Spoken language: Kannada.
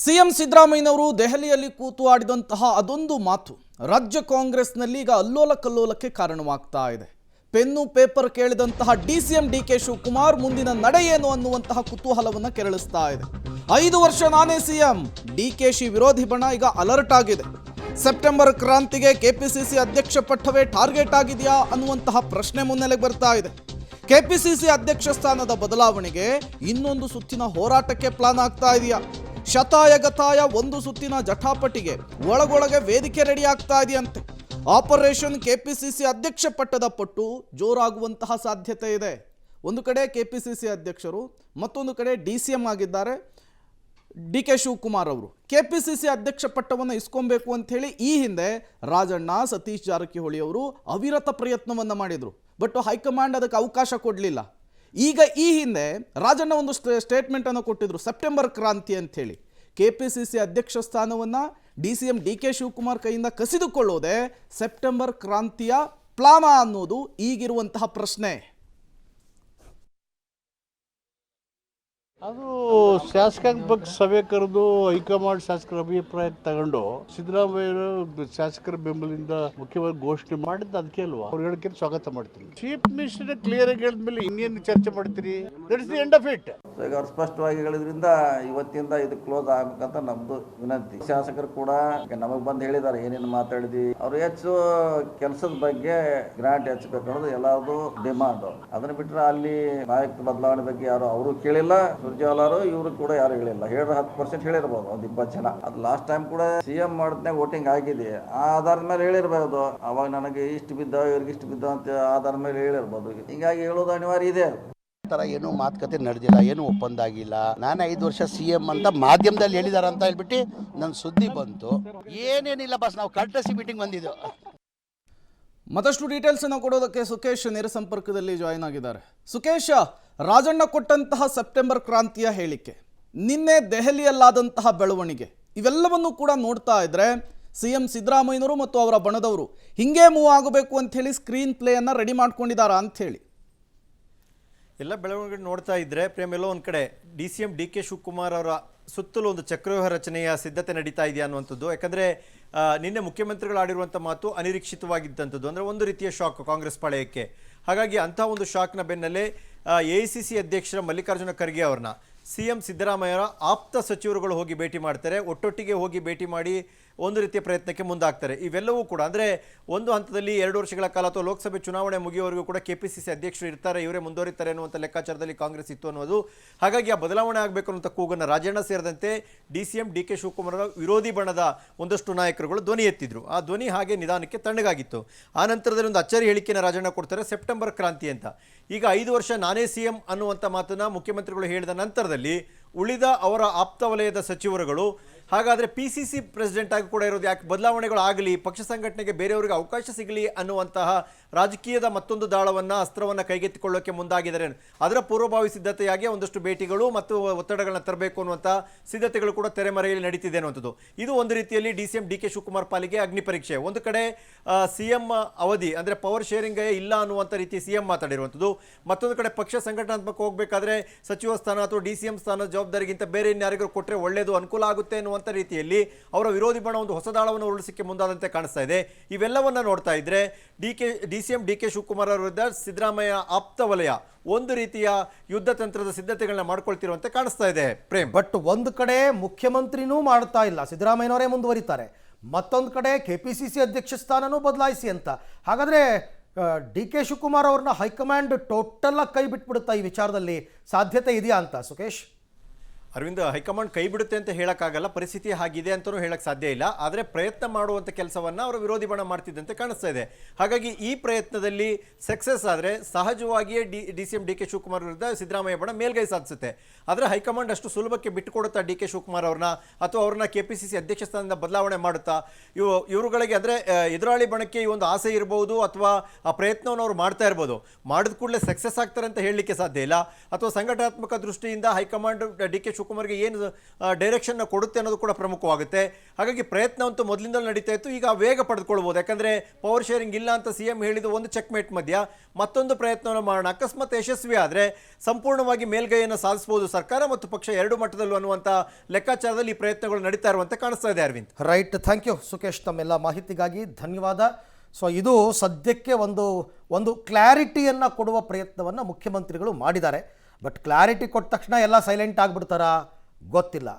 ಸಿಎಂ ಸಿದ್ದರಾಮಯ್ಯನವರು ದೆಹಲಿಯಲ್ಲಿ ಕೂತು ಆಡಿದಂತಹ ಅದೊಂದು ಮಾತು ರಾಜ್ಯ ಕಾಂಗ್ರೆಸ್ನಲ್ಲಿ ಈಗ ಅಲ್ಲೋಲ ಕಲ್ಲೋಲಕ್ಕೆ ಕಾರಣವಾಗ್ತಾ ಇದೆ. ಪೆನ್ನು ಪೇಪರ್ ಕೇಳಿದಂತಹ ಡಿಸಿಎಂ ಡಿಕೆ ಶಿವಕುಮಾರ್ ಮುಂದಿನ ನಡೆ ಏನು ಅನ್ನುವಂತಹ ಕುತೂಹಲವನ್ನು ಕೆರಳಿಸ್ತಾ ಇದೆ. 5 ವರ್ಷ ನಾನೇ ಸಿಎಂ, ಡಿಕೆಶಿ ವಿರೋಧಿ ಬಣ ಈಗ ಅಲರ್ಟ್ ಆಗಿದೆ. ಸೆಪ್ಟೆಂಬರ್ ಕ್ರಾಂತಿಗೆ ಕೆಪಿಸಿಸಿ ಅಧ್ಯಕ್ಷ ಪಟ್ಟವೇ ಟಾರ್ಗೆಟ್ ಆಗಿದೆಯಾ ಅನ್ನುವಂತಹ ಪ್ರಶ್ನೆ ಮುನ್ನೆಲೆಗೆ ಬರ್ತಾ ಇದೆ. ಕೆಪಿಸಿಸಿ ಅಧ್ಯಕ್ಷ ಸ್ಥಾನದ ಬದಲಾವಣೆಗೆ ಇನ್ನೊಂದು ಸುತ್ತಿನ ಹೋರಾಟಕ್ಕೆ ಪ್ಲಾನ್ ಆಗ್ತಾ ಇದೆಯಾ? ಶತಾಯಗತಾಯ ಒಂದು ಸುತ್ತಿನ ಜಟಾಪಟಿಗೆ ಒಳಗೊಳಗೆ ವೇದಿಕೆ ರೆಡಿ ಆಗ್ತಾ ಇದೆಯಂತೆ. ಆಪರೇಷನ್ ಕೆಪಿಸಿಸಿ ಅಧ್ಯಕ್ಷ ಪಟ್ಟದ ಪಟ್ಟು ಜೋರಾಗುವಂತಹ ಸಾಧ್ಯತೆ ಇದೆ. ಒಂದು ಕಡೆ ಕೆಪಿಸಿಸಿ ಅಧ್ಯಕ್ಷರು, ಮತ್ತೊಂದು ಕಡೆ ಡಿಸಿಎಂ ಆಗಿದ್ದಾರೆ ಡಿಕೆ ಶಿವಕುಮಾರ್ ಅವರು. ಕೆಪಿಸಿಸಿ ಅಧ್ಯಕ್ಷ ಪಟ್ಟವನ್ನು ಇಸ್ಕೊಬೇಕು ಅಂತ ಹೇಳಿ ಈ ಹಿಂದೆ ರಾಜಣ್ಣ, ಸತೀಶ್ ಜಾರಕಿಹೊಳಿ ಅವರು ಅವಿರತ ಪ್ರಯತ್ನವನ್ನು ಮಾಡಿದರು. ಬಟ್ ಹೈಕಮಾಂಡ್ ಅದಕ್ಕೆ ಅವಕಾಶ ಕೊಡಲಿಲ್ಲ. ಈಗ ಈ ಹಿಂದೆ ರಾಜಣ್ಣ ಒಂದು ಸ್ಟೇಟ್ಮೆಂಟನ್ನು ಕೊಟ್ಟಿದ್ರು, ಸೆಪ್ಟೆಂಬರ್ ಕ್ರಾಂತಿ ಅಂಥೇಳಿ. ಕೆಪಿಸಿಸಿ ಅಧ್ಯಕ್ಷ ಸ್ಥಾನವನ್ನು ಡಿಸಿಎಂ ಡಿಕೆ ಶಿವಕುಮಾರ್ ಕೈಯಿಂದ ಕಸಿದುಕೊಳ್ಳೋದೆ ಸೆಪ್ಟೆಂಬರ್ ಕ್ರಾಂತಿಯ ಪ್ಲಾನ ಅನ್ನೋದು ಈಗಿರುವಂತಹ ಪ್ರಶ್ನೆ. ಅದು ಶಾಸಕಾಂಗ ಪಕ್ಷ ಸಭೆ ಕರೆದು ಹೈಕಮಾಂಡ್ ಶಾಸಕರ ಅಭಿಪ್ರಾಯ ತಗೊಂಡು ಸಿದ್ದರಾಮಯ್ಯ ಶಾಸಕರ ಬೆಂಬಲಿಂದ ಮುಖ್ಯವಾಗಿ ಘೋಷಣೆ ಮಾಡಿದ್ದು ಅದಕ್ಕೆ ಅಲ್ವಾ, ಅವ್ರು ಹೇಳಿಕೆ ಸ್ವಾಗತ ಮಾಡ್ತೀನಿ. ಚೀಫ್ ಮಿನಿಸ್ಟರ್ ಕ್ಲಿಯರ್ ಆಗಿ ಹೇಳಿದ್ಮೇಲೆ ಇನ್ನೇನು ಚರ್ಚೆ ಮಾಡ್ತೀರಿ? That is the end of it. ಈಗ ಅವ್ರು ಸ್ಪಷ್ಟವಾಗಿ ಹೇಳಿದ್ರಿಂದ ಇವತ್ತಿಂದ ಇದು ಕ್ಲೋಸ್ ಆಗ್ಬೇಕಂತ ನಮ್ದು ವಿನಂತಿ. ಶಾಸಕರು ಕೂಡ ನಮಗ್ ಬಂದು ಹೇಳಿದ್ದಾರೆ ಏನೇನು ಮಾತಾಡಿದ್ವಿ. ಅವ್ರು ಹೆಚ್ಚು ಕೆಲಸದ ಬಗ್ಗೆ ಗ್ರಾಂಟ್ ಹೆಚ್ಚಬೇಕು ಅನ್ನೋದು ಎಲ್ಲಾರ್ದು ಡಿಮಾಂಡ್. ಅದನ್ನ ಬಿಟ್ಟರೆ ಅಲ್ಲಿ ನಾಯಕ ಬದಲಾವಣೆ ಬಗ್ಗೆ ಯಾರು ಅವರು ಕೇಳಿಲ್ಲ. ಸುರ್ಜೇವಾಲರು ಇವರು ಕೂಡ ಯಾರು ಹೇಳಿಲ್ಲ. 10% ಹೇಳಿರ್ಬೋದು, ಒಂದು 20 ಜನ. ಅದು ಲಾಸ್ಟ್ ಟೈಮ್ ಕೂಡ ಸಿಎಂ ಮಾಡಿದ್ನಾಗ ವೋಟಿಂಗ್ ಆಗಿದೆ. ಆ ಆಧಾರದ ಮೇಲೆ ಹೇಳಿರ್ಬೋದು, ಅವಾಗ ನನಗೆ ಇಷ್ಟು ಬಿದ್ದ ಇವ್ರಿಗೆ ಇಷ್ಟು ಬಿದ್ದ ಅಂತ ಆಧಾರದ ಮೇಲೆ ಹೇಳಿರ್ಬೋದು. ಹಿಂಗಾಗಿ ಹೇಳೋದು ಅನಿವಾರ್ಯ ಇದೆ. ತರ ಏನು ಮಾತುಕತೆ ನಡೆದಿಲ್ಲ, ಏನು ಒಪ್ಪಂದ ಆಗಿಲ್ಲ. ನಾನು 5 ವರ್ಷ ಸಿಎಂ ಅಂತ ಮಾಧ್ಯಮದಲ್ಲಿ ಹೇಳಿದಾರ ಅಂತ ಹೇಳ್ಬಿಟ್ಟು ನನ್ನ ಸುದ್ದಿ ಬಂತು. ಏನೇನಿಲ್ಲ ಬಸ್, ನಾವು ಕರ್ಟಸಿ ಮೀಟಿಂಗ್ ಬಂದಿದ್ದು. ಮತ್ತಷ್ಟು ಡೀಟೇಲ್ಸ್ ಅನ್ನು ಕೊಡೋದಕ್ಕೆ ಸುಖೇಶ್ ನೇರ ಸಂಪರ್ಕದಲ್ಲಿ ಜಾಯಿನ್ ಆಗಿದ್ದಾರೆ. ಸುಖೇಶ್, ರಾಜಣ್ಣ ಕೊಟ್ಟಂತಹ ಸೆಪ್ಟೆಂಬರ್ ಕ್ರಾಂತಿಯ ಹೇಳಿಕೆ, ನಿನ್ನೆ ದೆಹಲಿಯಲ್ಲಾದಂತಹ ಬೆಳವಣಿಗೆ, ಇವೆಲ್ಲವನ್ನು ಕೂಡ ನೋಡ್ತಾ ಇದ್ರೆ ಸಿಎಂ ಸಿದ್ದರಾಮಯ್ಯನವರು ಮತ್ತು ಅವರ ಬಣದವರು ಹಿಂಗೆ ಮೂವ್ ಆಗಬೇಕು ಅಂತ ಹೇಳಿ ಸ್ಕ್ರೀನ್ ಪ್ಲೇಯನ್ನು ರೆಡಿ ಮಾಡ್ಕೊಂಡಿದ್ದಾರಾ ಅಂತ ಹೇಳಿ ಎಲ್ಲ ಬೆಳವಣಿಗೆ ನೋಡ್ತಾ ಇದ್ರೆ ಪ್ರೇಮ್, ಎಲ್ಲೋ ಒಂದು ಕಡೆ ಡಿಸಿಎಂ ಡಿಕೆ ಶಿವಕುಮಾರ್ ಅವರ ಸುತ್ತಲೂ ಒಂದು ಚಕ್ರವ್ಯೂಹ ರಚನೆಯ ಸಿದ್ಧತೆ ನಡೀತಾ ಇದೆಯಾ ಅನ್ನುವಂಥದ್ದು. ಯಾಕಂದರೆ ನಿನ್ನೆ ಮುಖ್ಯಮಂತ್ರಿಗಳು ಆಡಿರುವಂಥ ಮಾತು ಅನಿರೀಕ್ಷಿತವಾಗಿದ್ದಂಥದ್ದು, ಅಂದರೆ ಒಂದು ರೀತಿಯ ಶಾಕ್ ಕಾಂಗ್ರೆಸ್ ಪಾಳೆಯಕ್ಕೆ. ಹಾಗಾಗಿ ಅಂಥ ಒಂದು ಶಾಕ್ನ ಬೆನ್ನಲ್ಲೇ AICC ಅಧ್ಯಕ್ಷರ ಮಲ್ಲಿಕಾರ್ಜುನ ಖರ್ಗೆ ಅವ್ರನ್ನ ಸಿಎಂ ಸಿದ್ದರಾಮಯ್ಯರ ಆಪ್ತ ಸಚಿವರುಗಳು ಹೋಗಿ ಭೇಟಿ ಮಾಡ್ತಾರೆ. ಒಟ್ಟೊಟ್ಟಿಗೆ ಹೋಗಿ ಭೇಟಿ ಮಾಡಿ ಒಂದು ರೀತಿಯ ಪ್ರಯತ್ನಕ್ಕೆ ಮುಂದಾಗ್ತಾರೆ. ಇವೆಲ್ಲವೂ ಕೂಡ ಅಂದರೆ ಒಂದು ಹಂತದಲ್ಲಿ 2 ವರ್ಷಗಳ ಕಾಲ ಅಥವಾ ಲೋಕಸಭೆ ಚುನಾವಣೆ ಮುಗಿಯುವವರೆಗೂ ಕೂಡ KPCC ಅಧ್ಯಕ್ಷರು ಇರ್ತಾರೆ, ಇವರೇ ಮುಂದುವರಿತಾರೆ ಅನ್ನುವಂಥ ಲೆಕ್ಕಾಚಾರದಲ್ಲಿ ಕಾಂಗ್ರೆಸ್ ಇತ್ತು ಅನ್ನೋದು. ಹಾಗಾಗಿ ಆ ಬದಲಾವಣೆ ಆಗಬೇಕು ಅನ್ನುವಂಥ ಕೂಗನ್ನು ರಾಜಣ್ಣ ಸೇರಿದಂತೆ ಡಿಸಿಎಂ ಡಿಕೆ ಶಿವಕುಮಾರ್ ವಿರೋಧಿ ಬಣದ ಒಂದಷ್ಟು ನಾಯಕರುಗಳು ಧ್ವನಿ ಎತ್ತಿದ್ರು. ಆ ಧ್ವನಿ ಹಾಗೆ ನಿಧಾನಕ್ಕೆ ತಣ್ಣಗಾಗಿತ್ತು. ಆ ನಂತರದಲ್ಲಿ ಒಂದು ಅಚ್ಚರಿ ಹೇಳಿಕೆಯನ್ನು ರಾಜಣ್ಣ ಕೊಡ್ತಾರೆ, ಸೆಪ್ಟೆಂಬರ್ ಕ್ರಾಂತಿ ಅಂತ. ಈಗ 5 ವರ್ಷ ನಾನೇ ಸಿಎಂ ಅನ್ನುವಂಥ ಮಾತನ್ನು ಮುಖ್ಯಮಂತ್ರಿಗಳು ಹೇಳಿದ ನಂತರದಲ್ಲಿ ಉಳಿದ ಅವರ ಆಪ್ತ ವಲಯದ ಸಚಿವರುಗಳು ಹಾಗಾದರೆ PCC ಪ್ರೆಸಿಡೆಂಟ್ ಆಗಿ ಕೂಡ ಇರೋದು ಯಾಕೆ, ಬದಲಾವಣೆಗಳು ಆಗಲಿ, ಪಕ್ಷ ಸಂಘಟನೆಗೆ ಬೇರೆಯವರಿಗೆ ಅವಕಾಶ ಸಿಗಲಿ ಅನ್ನುವಂತಹ ರಾಜಕೀಯದ ಮತ್ತೊಂದು ದಾಳವನ್ನು, ಅಸ್ತ್ರವನ್ನು ಕೈಗೆತ್ತಿಕೊಳ್ಳೋಕ್ಕೆ ಮುಂದಾಗಿದ್ದಾರೆ. ಅದರ ಪೂರ್ವಭಾವಿ ಸಿದ್ಧತೆಯಾಗಿ ಒಂದಷ್ಟು ಭೇಟಿಗಳು ಮತ್ತು ಒತ್ತಡಗಳನ್ನ ತರಬೇಕು ಅನ್ನುವಂಥ ಸಿದ್ಧತೆಗಳು ಕೂಡ ತೆರೆಮರೆಯಲ್ಲಿ ನಡೀತಿದೆ ಅನ್ನುವಂಥದ್ದು. ಇದು ಒಂದು ರೀತಿಯಲ್ಲಿ ಡಿಸಿಎಂ ಡಿಕೆ ಶಿವಕುಮಾರ್ ಪಾಲಿಗೆ ಅಗ್ನಿ ಪರೀಕ್ಷೆ. ಒಂದು ಕಡೆ ಸಿಎಂ ಅವಧಿ ಅಂದರೆ ಪವರ್ ಶೇರಿಂಗ್ ಇಲ್ಲ ಅನ್ನುವಂಥ ರೀತಿ ಸಿಎಂ ಮಾತಾಡಿರುವಂಥದ್ದು. ಮತ್ತೊಂದು ಕಡೆ ಪಕ್ಷ ಸಂಘಟನಾತ್ಮಕ ಹೋಗಬೇಕಾದ್ರೆ ಸಚಿವ ಸ್ಥಾನ ಅಥವಾ ಡಿಸಿಎಂ ಸ್ಥಾನದ ಜವಾಬ್ದಾರಿಗಿಂತ ಬೇರೆ ಇನ್ಯಾರಿಗೂ ಕೊಟ್ಟರೆ ಒಳ್ಳೆಯದು, ಅನುಕೂಲ ಆಗುತ್ತೆ ಅನ್ನುವಂಥ ರೀತಿಯಲ್ಲಿ ಅವರ ವಿರೋಧಿ ಬಣ ಒಂದು ಹೊಸ ದಾಳವನ್ನು ಉರುಳಿಸಲಿಕ್ಕೆ ಮುಂದಾದಂತೆ ಕಾಣಿಸ್ತಾ ಇದೆ. ಇವೆಲ್ಲವನ್ನ ನೋಡ್ತಾ ಇದ್ರೆ ಡಿಸಿಎಂ ಡಿಕೆ ಶಿವಕುಮಾರ್ ಅವರ ವಿರುದ್ಧ ಸಿದ್ದರಾಮಯ್ಯ ಆಪ್ತ ವಲಯ ಒಂದು ರೀತಿಯ ಯುದ್ಧ ತಂತ್ರದ ಸಿದ್ಧತೆಗಳನ್ನ ಮಾಡ್ಕೊಳ್ತಿರುವಂತೆ ಕಾಣಿಸ್ತಾ ಇದೆ ಪ್ರೇಮ್. ಬಟ್ ಒಂದು ಕಡೆ ಮುಖ್ಯಮಂತ್ರಿನೂ ಮಾಡ್ತಾ ಇಲ್ಲ, ಸಿದ್ದರಾಮಯ್ಯನವರೇ ಮುಂದುವರಿತಾರೆ. ಮತ್ತೊಂದು ಕಡೆ KPCC ಅಧ್ಯಕ್ಷ ಸ್ಥಾನನೂ ಬದಲಾಯಿಸಿ ಅಂತ. ಹಾಗಾದ್ರೆ ಡಿಕೆ ಶಿವಕುಮಾರ್ ಅವ್ರನ್ನ ಹೈಕಮಾಂಡ್ ಟೋಟಲ್ ಕೈ ಬಿಟ್ಬಿಡುತ್ತಾ ಈ ವಿಚಾರದಲ್ಲಿ? ಸಾಧ್ಯತೆ ಇದೆಯಾ ಅಂತ ಸುಖೇಶ್? ಅರವಿಂದ್, ಹೈಕಮಾಂಡ್ ಕೈ ಬಿಡುತ್ತೆ ಅಂತ ಹೇಳಕ್ಕಾಗಲ್ಲ, ಪರಿಸ್ಥಿತಿ ಹಾಗಿದೆ ಅಂತಲೂ ಹೇಳಕ್ ಸಾಧ್ಯ ಇಲ್ಲ. ಆದರೆ ಪ್ರಯತ್ನ ಮಾಡುವಂಥ ಕೆಲಸವನ್ನು ಅವರ ವಿರೋಧಿ ಬಣ ಮಾಡ್ತಿದ್ದಂತೆ ಕಾಣಿಸ್ತಾ ಇದೆ. ಹಾಗಾಗಿ ಈ ಪ್ರಯತ್ನದಲ್ಲಿ ಸಕ್ಸಸ್ ಆದರೆ ಸಹಜವಾಗಿಯೇ ಡಿಸಿಎಂ ಡಿಕೆ ಶಿವಕುಮಾರ್ ವಿರುದ್ಧ ಸಿದ್ದರಾಮಯ್ಯ ಬಣ ಮೇಲ್ಗೈ ಸಾಧಿಸುತ್ತೆ. ಆದರೆ ಹೈಕಮಾಂಡ್ ಅಷ್ಟು ಸುಲಭಕ್ಕೆ ಬಿಟ್ಟುಕೊಡುತ್ತಾ ಡಿಕೆ ಶಿವಕುಮಾರ್ ಅವ್ರನ್ನ, ಅಥವಾ ಅವ್ರನ್ನ KPCC ಅಧ್ಯಕ್ಷ ಸ್ಥಾನದಿಂದ ಬದಲಾವಣೆ ಮಾಡುತ್ತಾ ಇವರುಗಳಿಗೆ ಅಂದರೆ ಎದುರಾಳಿ ಬಣಕ್ಕೆ ಈ ಒಂದು ಆಸೆ ಇರಬಹುದು, ಅಥವಾ ಆ ಪ್ರಯತ್ನವನ್ನು ಅವರು ಮಾಡ್ತಾ ಇರ್ಬೋದು. ಮಾಡಿದ ಕೂಡಲೇ ಸಕ್ಸಸ್ ಆಗ್ತಾರೆ ಅಂತ ಹೇಳಲಿಕ್ಕೆ ಸಾಧ್ಯ ಇಲ್ಲ. ಅಥವಾ ಸಂಘಟನಾತ್ಮಕ ದೃಷ್ಟಿಯಿಂದ ಹೈಕಮಾಂಡ್ ಡಿಕೆ ಶಿವಕುಮಾರ್ಗೆ ಏನು ಡೈರೆಕ್ಷನ್ನ ಕೊಡುತ್ತೆ ಅನ್ನೋದು ಕೂಡ ಪ್ರಮುಖವಾಗುತ್ತೆ. ಹಾಗಾಗಿ ಪ್ರಯತ್ನ ಅಂತೂ ಮೊದಲಿಂದಲೂ ನಡೀತಾ ಇತ್ತು, ಈಗ ವೇಗ ಪಡೆದುಕೊಳ್ಬೋದು. ಯಾಕಂದರೆ ಪವರ್ ಶೇರಿಂಗ್ ಇಲ್ಲ ಅಂತ CM ಹೇಳಿದ ಒಂದು ಚೆಕ್ಮೇಟ್ ಮಧ್ಯ ಮತ್ತೊಂದು ಪ್ರಯತ್ನವನ್ನು ಮಾಡೋಣ, ಅಕಸ್ಮಾತ್ ಯಶಸ್ವಿ ಆದರೆ ಸಂಪೂರ್ಣವಾಗಿ ಮೇಲ್ಗೈಯನ್ನು ಸಾಧಿಸಬಹುದು ಸರ್ಕಾರ ಮತ್ತು ಪಕ್ಷ ಎರಡು ಮಟ್ಟದಲ್ಲೂ ಅನ್ನುವಂಥ ಲೆಕ್ಕಾಚಾರದಲ್ಲಿ ಈ ಪ್ರಯತ್ನಗಳು ನಡೀತಾ ಇರುವಂತೆ ಕಾಣಿಸ್ತಾ ಇದೆ. Arvind, right, thank you Sukesh, ತಮ್ಮೆಲ್ಲ ಮಾಹಿತಿಗಾಗಿ ಧನ್ಯವಾದ. ಸೊ ಇದು ಸದ್ಯಕ್ಕೆ ಒಂದು ಕ್ಲಾರಿಟಿಯನ್ನು ಕೊಡುವ ಪ್ರಯತ್ನವನ್ನು ಮುಖ್ಯಮಂತ್ರಿಗಳು ಮಾಡಿದ್ದಾರೆ. ಬಟ್ ಕ್ಲಾರಿಟಿ ಕೊಟ್ಟ ತಕ್ಷಣ ಎಲ್ಲ ಸೈಲೆಂಟ್ ಆಗಿಬಿಡ್ತಾರಾ ಗೊತ್ತಿಲ್ಲ.